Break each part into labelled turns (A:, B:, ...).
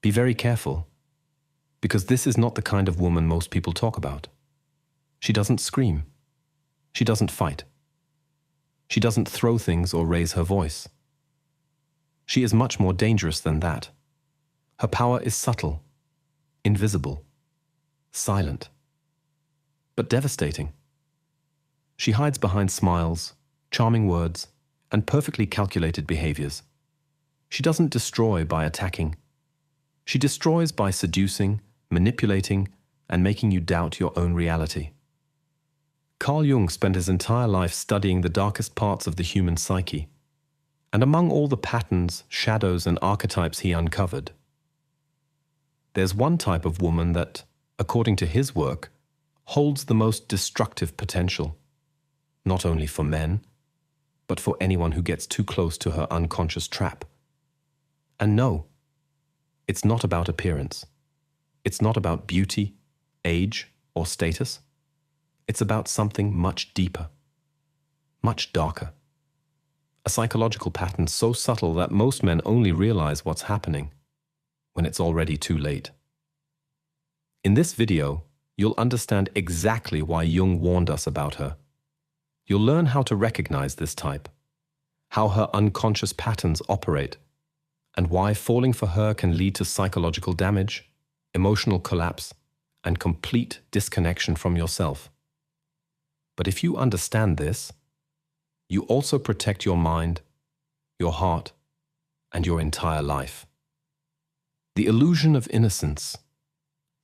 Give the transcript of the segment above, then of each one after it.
A: Be very careful, because this is not the kind of woman most people talk about. She doesn't scream. She doesn't fight. She doesn't throw things or raise her voice. She is much more dangerous than that. Her power is subtle, invisible, silent, but devastating. She hides behind smiles, charming words, and perfectly calculated behaviors. She doesn't destroy by attacking. She destroys by seducing, manipulating, and making you doubt your own reality. Carl Jung spent his entire life studying the darkest parts of the human psyche, and among all the patterns, shadows, and archetypes he uncovered, there's one type of woman that, according to his work, holds the most destructive potential, not only for men, but for anyone who gets too close to her unconscious trap. And no, it's not about appearance. It's not about beauty, age, or status. It's about something much deeper, much darker. A psychological pattern so subtle that most men only realize what's happening when it's already too late. In this video, you'll understand exactly why Jung warned us about her. You'll learn how to recognize this type, how her unconscious patterns operate, and why falling for her can lead to psychological damage, emotional collapse, and complete disconnection from yourself. But if you understand this, you also protect your mind, your heart, and your entire life. The illusion of innocence,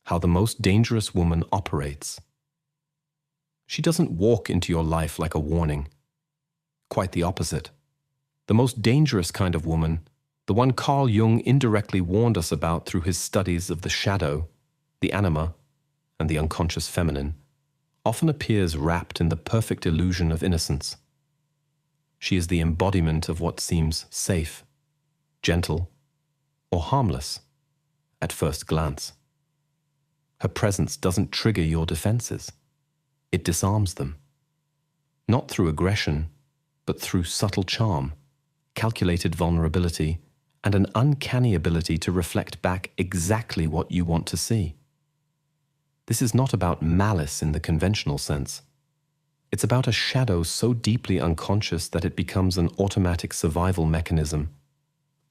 A: how the most dangerous woman operates. She doesn't walk into your life like a warning. Quite the opposite. The most dangerous kind of woman, the one Carl Jung indirectly warned us about through his studies of the shadow, the anima, and the unconscious feminine, often appears wrapped in the perfect illusion of innocence. She is the embodiment of what seems safe, gentle, or harmless at first glance. Her presence doesn't trigger your defenses. It disarms them. Not through aggression, but through subtle charm, calculated vulnerability, and an uncanny ability to reflect back exactly what you want to see. This is not about malice in the conventional sense. It's about a shadow so deeply unconscious that it becomes an automatic survival mechanism,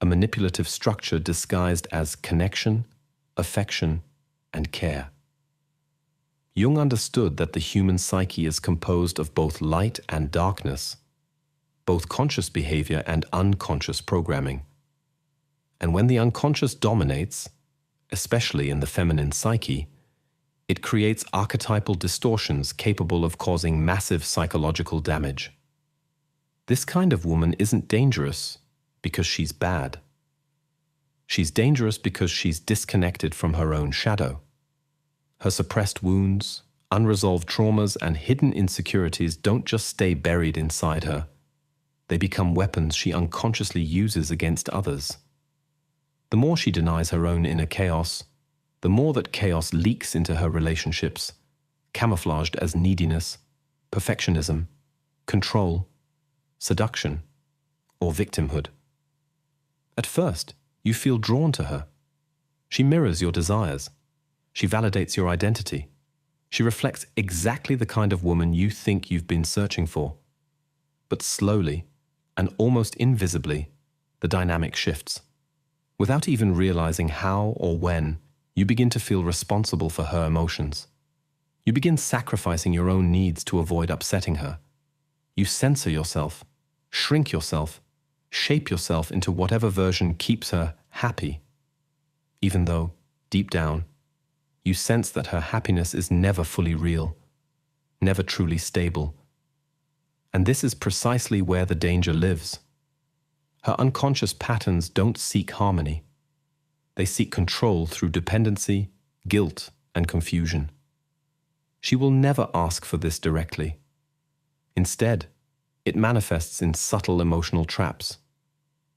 A: a manipulative structure disguised as connection, affection, and care. Jung understood that the human psyche is composed of both light and darkness, both conscious behavior and unconscious programming. And when the unconscious dominates, especially in the feminine psyche, it creates archetypal distortions capable of causing massive psychological damage. This kind of woman isn't dangerous because she's bad. She's dangerous because she's disconnected from her own shadow. Her suppressed wounds, unresolved traumas, and hidden insecurities don't just stay buried inside her. They become weapons she unconsciously uses against others. The more she denies her own inner chaos, the more that chaos leaks into her relationships, camouflaged as neediness, perfectionism, control, seduction, or victimhood. At first, you feel drawn to her. She mirrors your desires. She validates your identity. She reflects exactly the kind of woman you think you've been searching for. But slowly, and almost invisibly, the dynamic shifts. Without even realizing how or when, you begin to feel responsible for her emotions. You begin sacrificing your own needs to avoid upsetting her. You censor yourself, shrink yourself, shape yourself into whatever version keeps her happy, even though, deep down, you sense that her happiness is never fully real, never truly stable. And this is precisely where the danger lives. Her unconscious patterns don't seek harmony. They seek control through dependency, guilt, and confusion. She will never ask for this directly. Instead, it manifests in subtle emotional traps,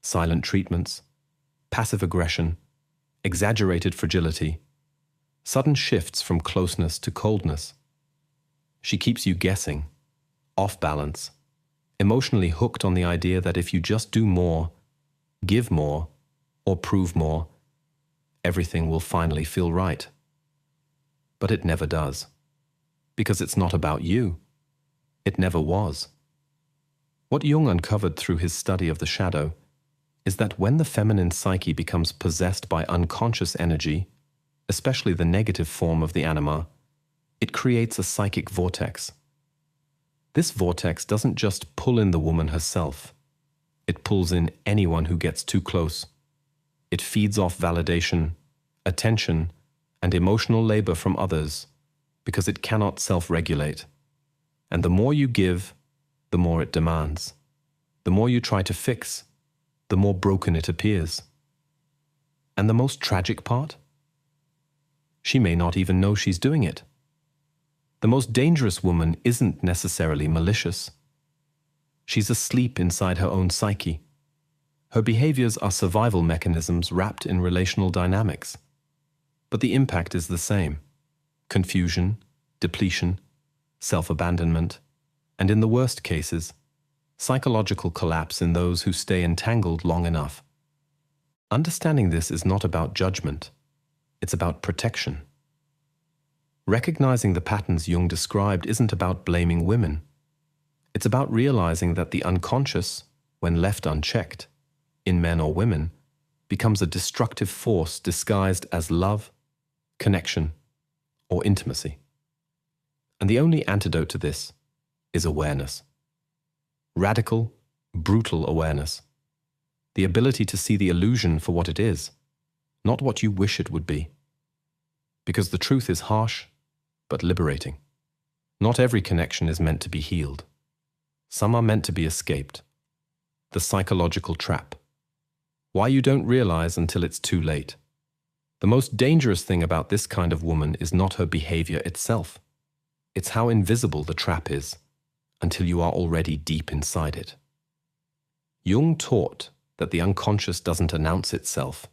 A: silent treatments, passive aggression, exaggerated fragility, sudden shifts from closeness to coldness. She keeps you guessing, off balance, emotionally hooked on the idea that if you just do more, give more, or prove more, everything will finally feel right. But it never does. Because it's not about you. It never was. What Jung uncovered through his study of the shadow is that when the feminine psyche becomes possessed by unconscious energy, especially the negative form of the anima, it creates a psychic vortex. This vortex doesn't just pull in the woman herself. It pulls in anyone who gets too close. It feeds off validation, attention, and emotional labor from others because it cannot self-regulate. And the more you give, the more it demands. The more you try to fix, the more broken it appears. And the most tragic part? She may not even know she's doing it. The most dangerous woman isn't necessarily malicious. She's asleep inside her own psyche. Her behaviors are survival mechanisms wrapped in relational dynamics. But the impact is the same: confusion, depletion, self-abandonment, and in the worst cases, psychological collapse in those who stay entangled long enough. Understanding this is not about judgment. It's about protection. Recognizing the patterns Jung described isn't about blaming women. It's about realizing that the unconscious, when left unchecked, in men or women, becomes a destructive force disguised as love, connection, or intimacy. And the only antidote to this is awareness. Radical, brutal awareness. The ability to see the illusion for what it is, not what you wish it would be. Because the truth is harsh, but liberating. Not every connection is meant to be healed. Some are meant to be escaped. The psychological trap. Why you don't realize until it's too late. The most dangerous thing about this kind of woman is not her behavior itself. It's how invisible the trap is, until you are already deep inside it. Jung taught that the unconscious doesn't announce itself.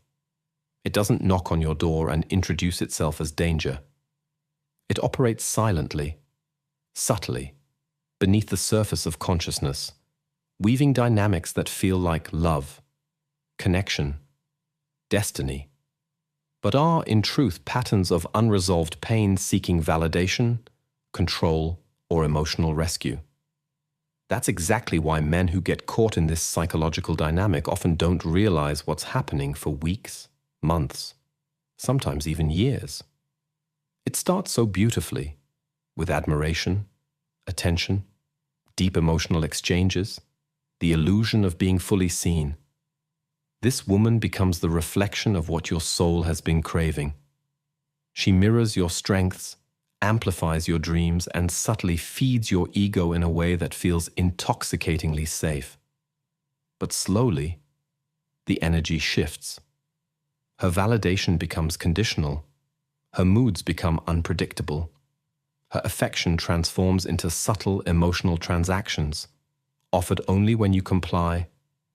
A: It doesn't knock on your door and introduce itself as danger. It operates silently, subtly, beneath the surface of consciousness, weaving dynamics that feel like love, connection, destiny, but are, in truth, patterns of unresolved pain seeking validation, control, or emotional rescue. That's exactly why men who get caught in this psychological dynamic often don't realize what's happening for weeks, months, sometimes even years. It starts so beautifully, with admiration, attention, deep emotional exchanges, the illusion of being fully seen. This woman becomes the reflection of what your soul has been craving. She mirrors your strengths, amplifies your dreams, and subtly feeds your ego in a way that feels intoxicatingly safe. But slowly, the energy shifts. Her validation becomes conditional. Her moods become unpredictable. Her affection transforms into subtle emotional transactions, offered only when you comply,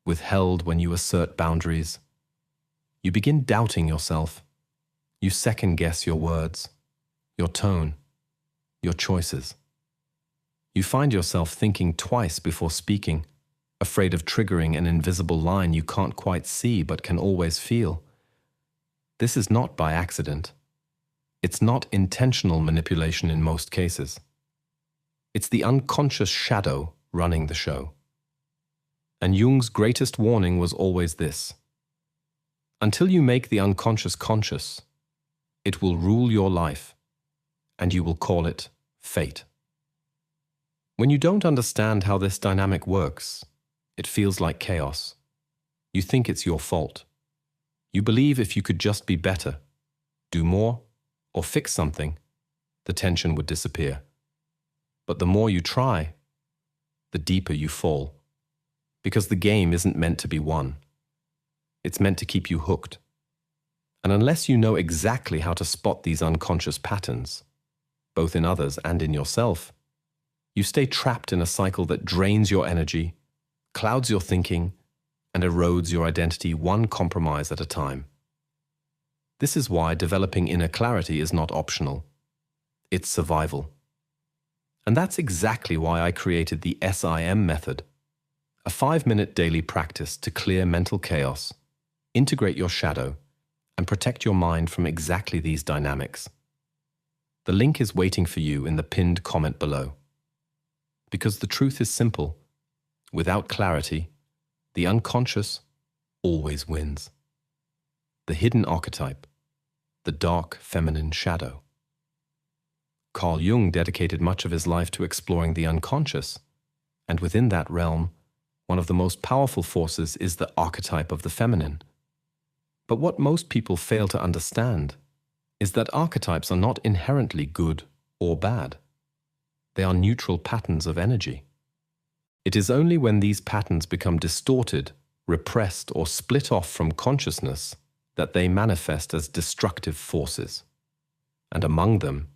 A: withheld when you assert boundaries. You begin doubting yourself. You second-guess your words, your tone, your choices. You find yourself thinking twice before speaking, afraid of triggering an invisible line you can't quite see but can always feel. This is not by accident. It's not intentional manipulation in most cases. It's the unconscious shadow running the show. And Jung's greatest warning was always this: until you make the unconscious conscious, it will rule your life, and you will call it fate. When you don't understand how this dynamic works, it feels like chaos. You think it's your fault. You believe if you could just be better, do more, or fix something, the tension would disappear. But the more you try, the deeper you fall. Because the game isn't meant to be won. It's meant to keep you hooked. And unless you know exactly how to spot these unconscious patterns, both in others and in yourself, you stay trapped in a cycle that drains your energy, clouds your thinking, and erodes your identity one compromise at a time. This is why developing inner clarity is not optional. It's survival. And that's exactly why I created the SIM method, a 5-minute daily practice to clear mental chaos, integrate your shadow, and protect your mind from exactly these dynamics. The link is waiting for you in the pinned comment below. Because the truth is simple. Without clarity, the unconscious always wins. The hidden archetype, the dark feminine shadow. Carl Jung dedicated much of his life to exploring the unconscious, and within that realm, one of the most powerful forces is the archetype of the feminine. But what most people fail to understand is that archetypes are not inherently good or bad. They are neutral patterns of energy. It is only when these patterns become distorted, repressed, or split off from consciousness that they manifest as destructive forces. And among them,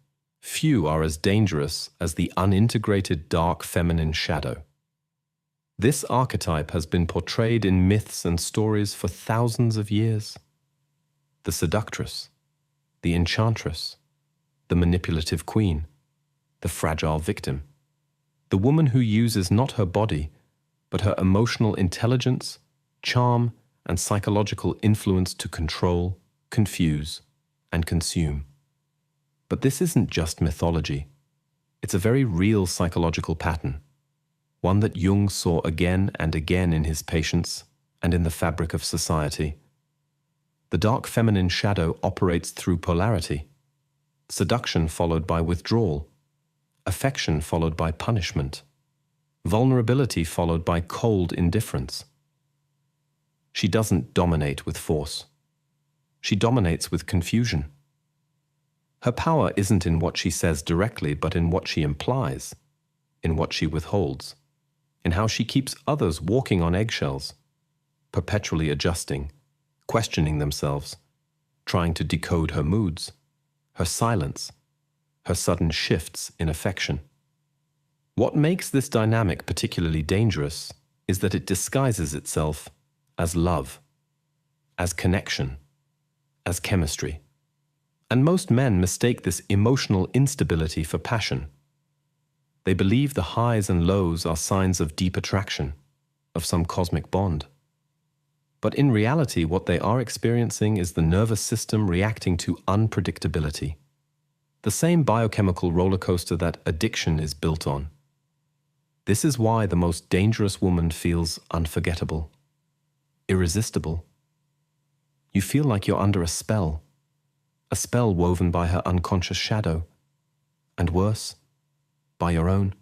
A: few are as dangerous as the unintegrated dark feminine shadow. This archetype has been portrayed in myths and stories for thousands of years. The seductress, the enchantress, the manipulative queen, the fragile victim, the woman who uses not her body, but her emotional intelligence, charm, and psychological influence to control, confuse, and consume. But this isn't just mythology. It's a very real psychological pattern, one that Jung saw again and again in his patients and in the fabric of society. The dark feminine shadow operates through polarity, seduction followed by withdrawal, affection followed by punishment, vulnerability followed by cold indifference. She doesn't dominate with force. She dominates with confusion. Her power isn't in what she says directly, but in what she implies, in what she withholds, in how she keeps others walking on eggshells, perpetually adjusting, questioning themselves, trying to decode her moods, her silence, her sudden shifts in affection. What makes this dynamic particularly dangerous is that it disguises itself as love, as connection, as chemistry. And most men mistake this emotional instability for passion. They believe the highs and lows are signs of deep attraction, of some cosmic bond. But in reality, what they are experiencing is the nervous system reacting to unpredictability, the same biochemical roller coaster that addiction is built on. This is why the most dangerous woman feels unforgettable, irresistible. You feel like you're under a spell woven by her unconscious shadow, and worse, by your own.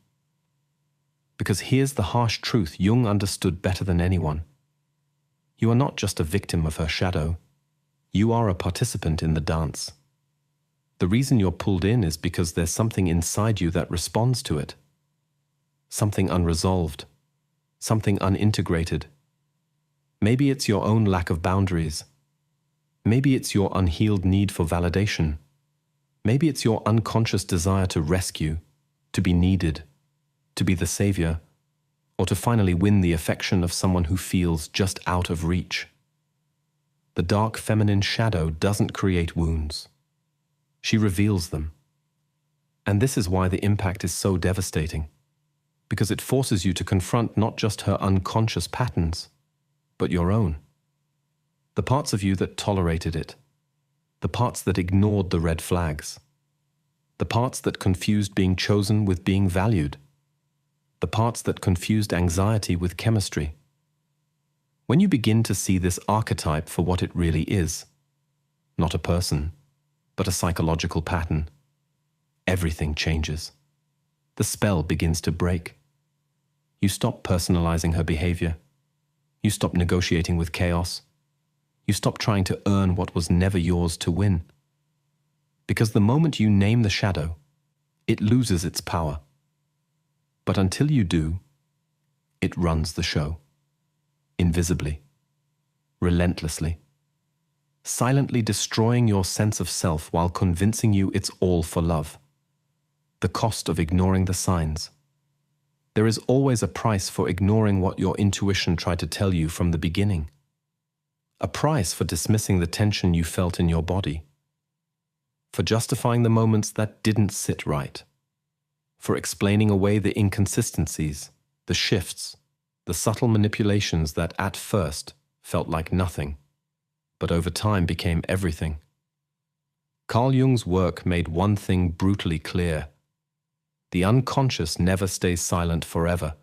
A: Because here's the harsh truth Jung understood better than anyone. You are not just a victim of her shadow. You are a participant in the dance. The reason you're pulled in is because there's something inside you that responds to it. Something unresolved, something unintegrated. Maybe it's your own lack of boundaries. Maybe it's your unhealed need for validation. Maybe it's your unconscious desire to rescue, to be needed, to be the savior, or to finally win the affection of someone who feels just out of reach. The dark feminine shadow doesn't create wounds. She reveals them. And this is why the impact is so devastating, because it forces you to confront not just her unconscious patterns, but your own. The parts of you that tolerated it, the parts that ignored the red flags, the parts that confused being chosen with being valued, the parts that confused anxiety with chemistry. When you begin to see this archetype for what it really is, not a person, but a psychological pattern, everything changes. The spell begins to break. You stop personalizing her behavior. You stop negotiating with chaos. You stop trying to earn what was never yours to win. Because the moment you name the shadow, it loses its power. But until you do, it runs the show. Invisibly, relentlessly, silently destroying your sense of self while convincing you it's all for love. The cost of ignoring the signs. There is always a price for ignoring what your intuition tried to tell you from the beginning. A price for dismissing the tension you felt in your body. For justifying the moments that didn't sit right. For explaining away the inconsistencies, the shifts, the subtle manipulations that at first felt like nothing, but over time became everything. Carl Jung's work made one thing brutally clear. The unconscious never stays silent forever.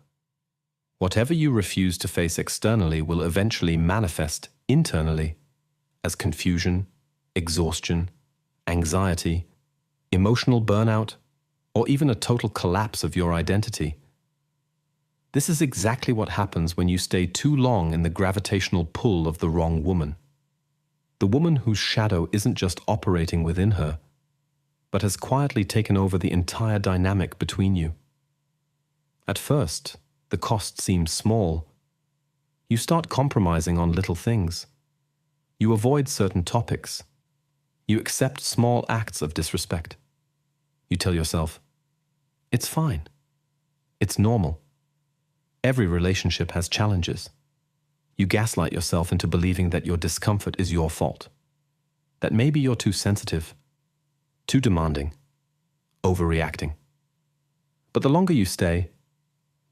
A: Whatever you refuse to face externally will eventually manifest internally as confusion, exhaustion, anxiety, emotional burnout, or even a total collapse of your identity. This is exactly what happens when you stay too long in the gravitational pull of the wrong woman. The woman whose shadow isn't just operating within her, but has quietly taken over the entire dynamic between you. At first, the cost seems small. You start compromising on little things. You avoid certain topics. You accept small acts of disrespect. You tell yourself, it's fine. It's normal. Every relationship has challenges. You gaslight yourself into believing that your discomfort is your fault. That maybe you're too sensitive, too demanding, overreacting. But the longer you stay,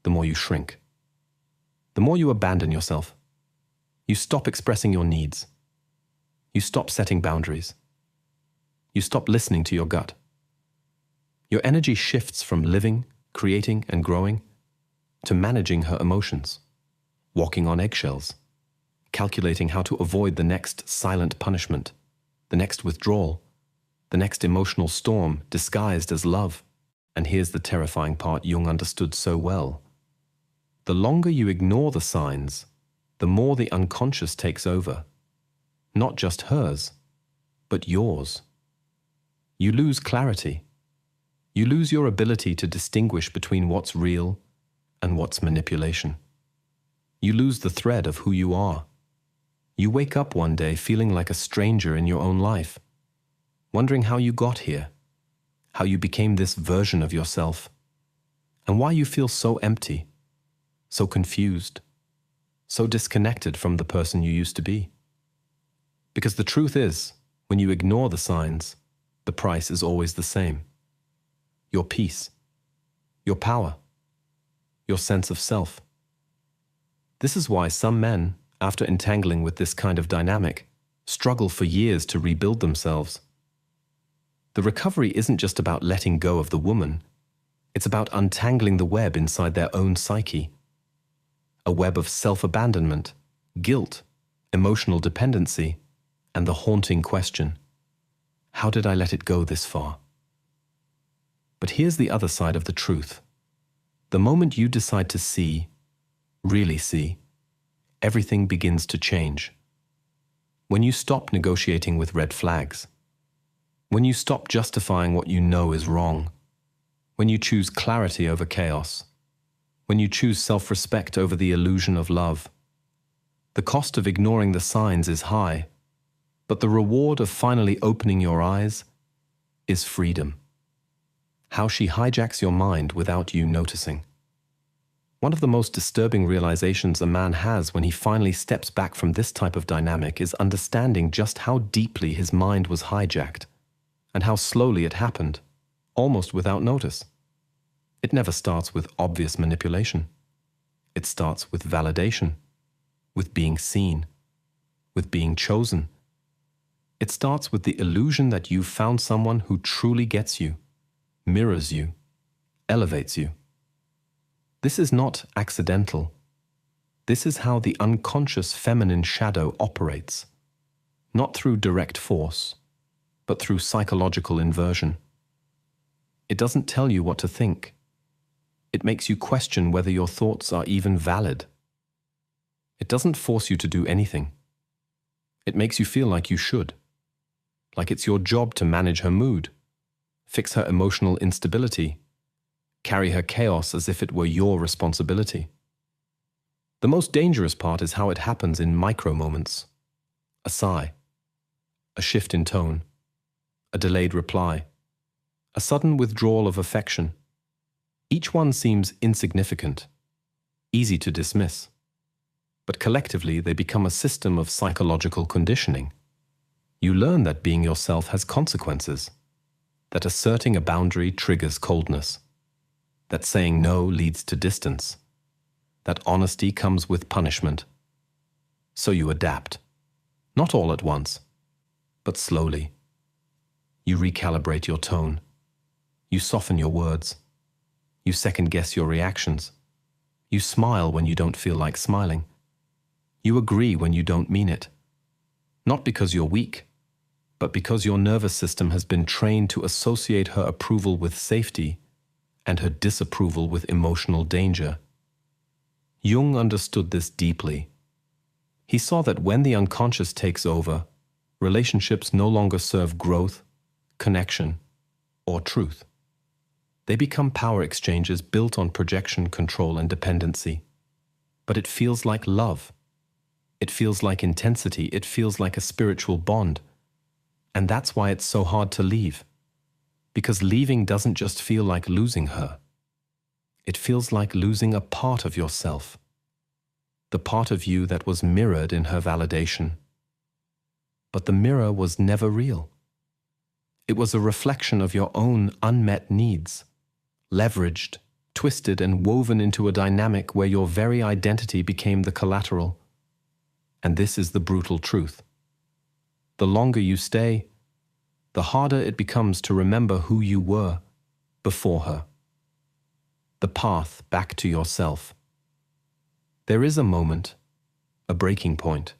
A: the more you shrink. The more you abandon yourself. You stop expressing your needs. You stop setting boundaries. You stop listening to your gut. Your energy shifts from living, creating, and growing to managing her emotions, walking on eggshells, calculating how to avoid the next silent punishment, the next withdrawal, the next emotional storm disguised as love. And here's the terrifying part Jung understood so well. The longer you ignore the signs, the more the unconscious takes over. Not just hers, but yours. You lose clarity. You lose your ability to distinguish between what's real and what's manipulation. You lose the thread of who you are. You wake up one day feeling like a stranger in your own life, wondering how you got here, how you became this version of yourself, and why you feel so empty, so confused, so disconnected from the person you used to be. Because the truth is, when you ignore the signs, the price is always the same. Your peace, your power, your sense of self. This is why some men, after entangling with this kind of dynamic, struggle for years to rebuild themselves. The recovery isn't just about letting go of the woman, it's about untangling the web inside their own psyche. A web of self-abandonment, guilt, emotional dependency, and the haunting question, how did I let it go this far? But here's the other side of the truth. The moment you decide to see, really see, everything begins to change. When you stop negotiating with red flags, when you stop justifying what you know is wrong, when you choose clarity over chaos, when you choose self-respect over the illusion of love, the cost of ignoring the signs is high, but the reward of finally opening your eyes is freedom. How she hijacks your mind without you noticing. One of the most disturbing realizations a man has when he finally steps back from this type of dynamic is understanding just how deeply his mind was hijacked and how slowly it happened, almost without notice. It never starts with obvious manipulation. It starts with validation, with being seen, with being chosen. It starts with the illusion that you've found someone who truly gets you, mirrors you, elevates you. This is not accidental. This is how the unconscious feminine shadow operates, not through direct force, but through psychological inversion. It doesn't tell you what to think. It makes you question whether your thoughts are even valid. It doesn't force you to do anything. It makes you feel like you should, like it's your job to manage her mood, fix her emotional instability, carry her chaos as if it were your responsibility. The most dangerous part is how it happens in micro moments. A sigh, a shift in tone, a delayed reply, a sudden withdrawal of affection. Each one seems insignificant, easy to dismiss, but collectively they become a system of psychological conditioning. You learn that being yourself has consequences, that asserting a boundary triggers coldness, that saying no leads to distance, that honesty comes with punishment. So you adapt, Not all at once, but slowly. You recalibrate your tone. You soften your words. You second-guess your reactions. You smile when you don't feel like smiling. You agree when you don't mean it. Not because you're weak, but because your nervous system has been trained to associate her approval with safety and her disapproval with emotional danger. Jung understood this deeply. He saw that when the unconscious takes over, relationships no longer serve growth, connection, or truth. They become power exchanges built on projection, control, and dependency. But it feels like love. It feels like intensity. It feels like a spiritual bond. And that's why it's so hard to leave. Because leaving doesn't just feel like losing her. It feels like losing a part of yourself. The part of you that was mirrored in her validation. But the mirror was never real. It was a reflection of your own unmet needs, leveraged, twisted, and woven into a dynamic where your very identity became the collateral. And this is the brutal truth. The longer you stay, the harder it becomes to remember who you were before her. The path back to yourself. There is a moment, a breaking point,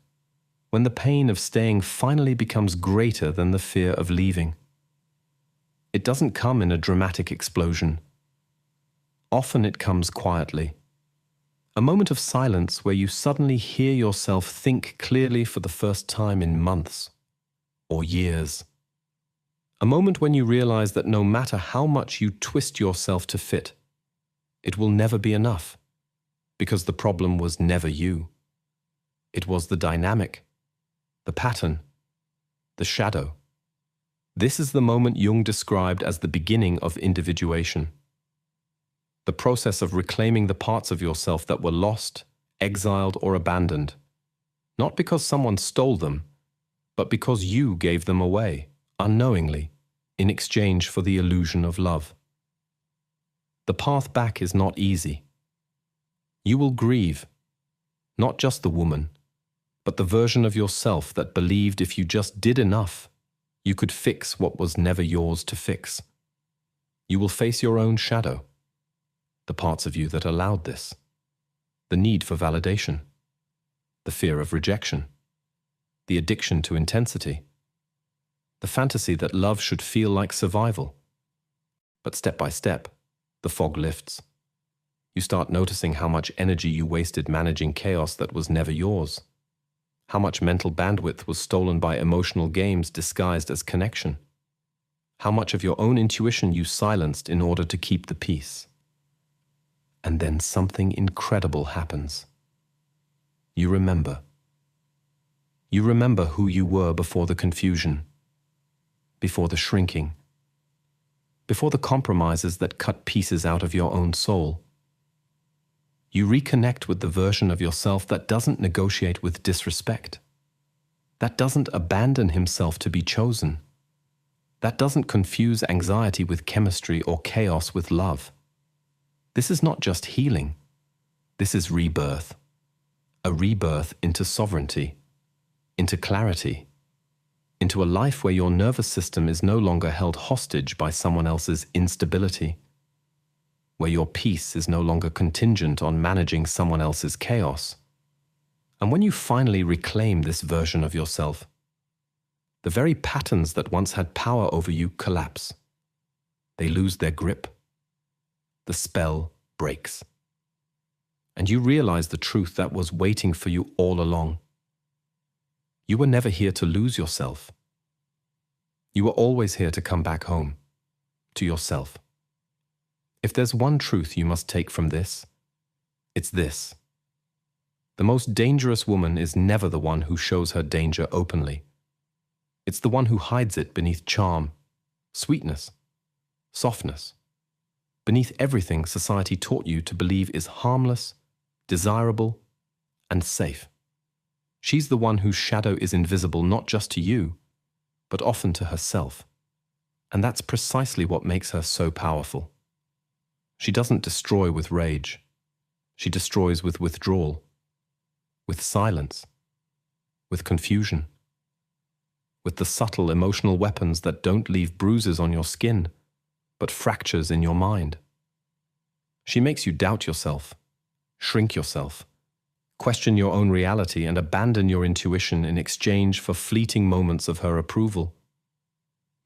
A: when the pain of staying finally becomes greater than the fear of leaving. It doesn't come in a dramatic explosion. Often it comes quietly. A moment of silence where you suddenly hear yourself think clearly for the first time in months or years. A moment when you realize that no matter how much you twist yourself to fit, it will never be enough, because the problem was never you. It was the dynamic, the pattern, the shadow. This is the moment Jung described as the beginning of individuation. The process of reclaiming the parts of yourself that were lost, exiled, or abandoned, not because someone stole them, but because you gave them away, unknowingly, in exchange for the illusion of love. The path back is not easy. You will grieve, not just the woman, but the version of yourself that believed if you just did enough, you could fix what was never yours to fix. You will face your own shadow, the parts of you that allowed this, the need for validation, the fear of rejection, the addiction to intensity, the fantasy that love should feel like survival. But step by step, the fog lifts. You start noticing how much energy you wasted managing chaos that was never yours, how much mental bandwidth was stolen by emotional games disguised as connection, how much of your own intuition you silenced in order to keep the peace. And then something incredible happens. You remember. You remember who you were before the confusion, before the shrinking, before the compromises that cut pieces out of your own soul. You reconnect with the version of yourself that doesn't negotiate with disrespect, that doesn't abandon himself to be chosen, that doesn't confuse anxiety with chemistry or chaos with love. This is not just healing. This is rebirth. A rebirth into sovereignty, into clarity, into a life where your nervous system is no longer held hostage by someone else's instability, where your peace is no longer contingent on managing someone else's chaos. And when you finally reclaim this version of yourself, the very patterns that once had power over you collapse. They lose their grip. The spell breaks. And you realize the truth that was waiting for you all along. You were never here to lose yourself. You were always here to come back home, to yourself. If there's one truth you must take from this, it's this. The most dangerous woman is never the one who shows her danger openly. It's the one who hides it beneath charm, sweetness, softness, beneath everything society taught you to believe is harmless, desirable, and safe. She's the one whose shadow is invisible not just to you, but often to herself. And that's precisely what makes her so powerful. She doesn't destroy with rage. She destroys with withdrawal, with silence, with confusion, with the subtle emotional weapons that don't leave bruises on your skin, but fractures in your mind. She makes you doubt yourself, shrink yourself, question your own reality, and abandon your intuition in exchange for fleeting moments of her approval.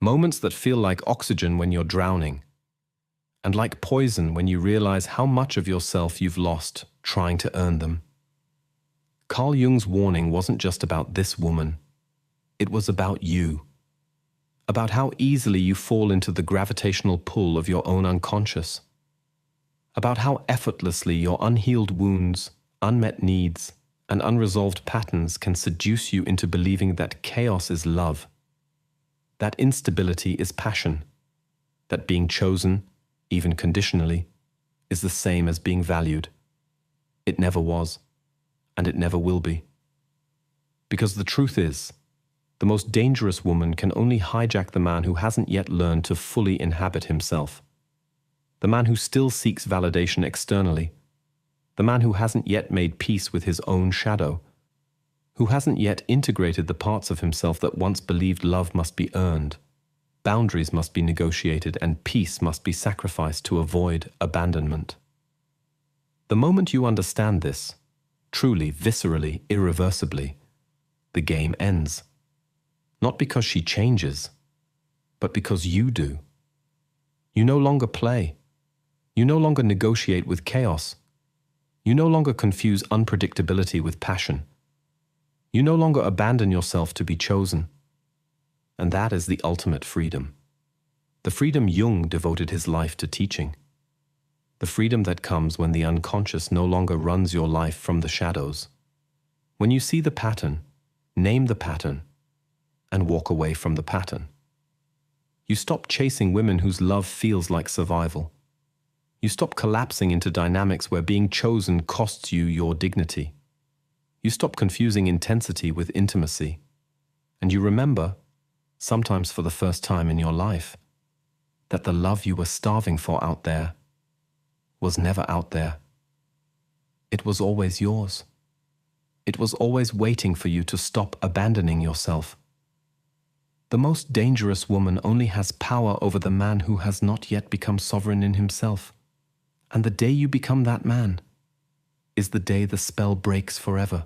A: Moments that feel like oxygen when you're drowning, and like poison when you realize how much of yourself you've lost trying to earn them. Carl Jung's warning wasn't just about this woman. It was about you. About how easily you fall into the gravitational pull of your own unconscious. About how effortlessly your unhealed wounds, unmet needs, and unresolved patterns can seduce you into believing that chaos is love, that instability is passion, that being chosen, even conditionally, is the same as being valued. It never was, and it never will be. Because the truth is, the most dangerous woman can only hijack the man who hasn't yet learned to fully inhabit himself. The man who still seeks validation externally. The man who hasn't yet made peace with his own shadow. Who hasn't yet integrated the parts of himself that once believed love must be earned, boundaries must be negotiated, and peace must be sacrificed to avoid abandonment. The moment you understand this, truly, viscerally, irreversibly, the game ends. Not because she changes, but because you do. You no longer play. You no longer negotiate with chaos. You no longer confuse unpredictability with passion. You no longer abandon yourself to be chosen. And that is the ultimate freedom. The freedom Jung devoted his life to teaching. The freedom that comes when the unconscious no longer runs your life from the shadows. When you see the pattern, name the pattern, and walk away from the pattern. You stop chasing women whose love feels like survival. You stop collapsing into dynamics where being chosen costs you your dignity. You stop confusing intensity with intimacy. And you remember, sometimes for the first time in your life, that the love you were starving for out there was never out there. It was always yours. It was always waiting for you to stop abandoning yourself. The most dangerous woman only has power over the man who has not yet become sovereign in himself. And the day you become that man is the day the spell breaks forever.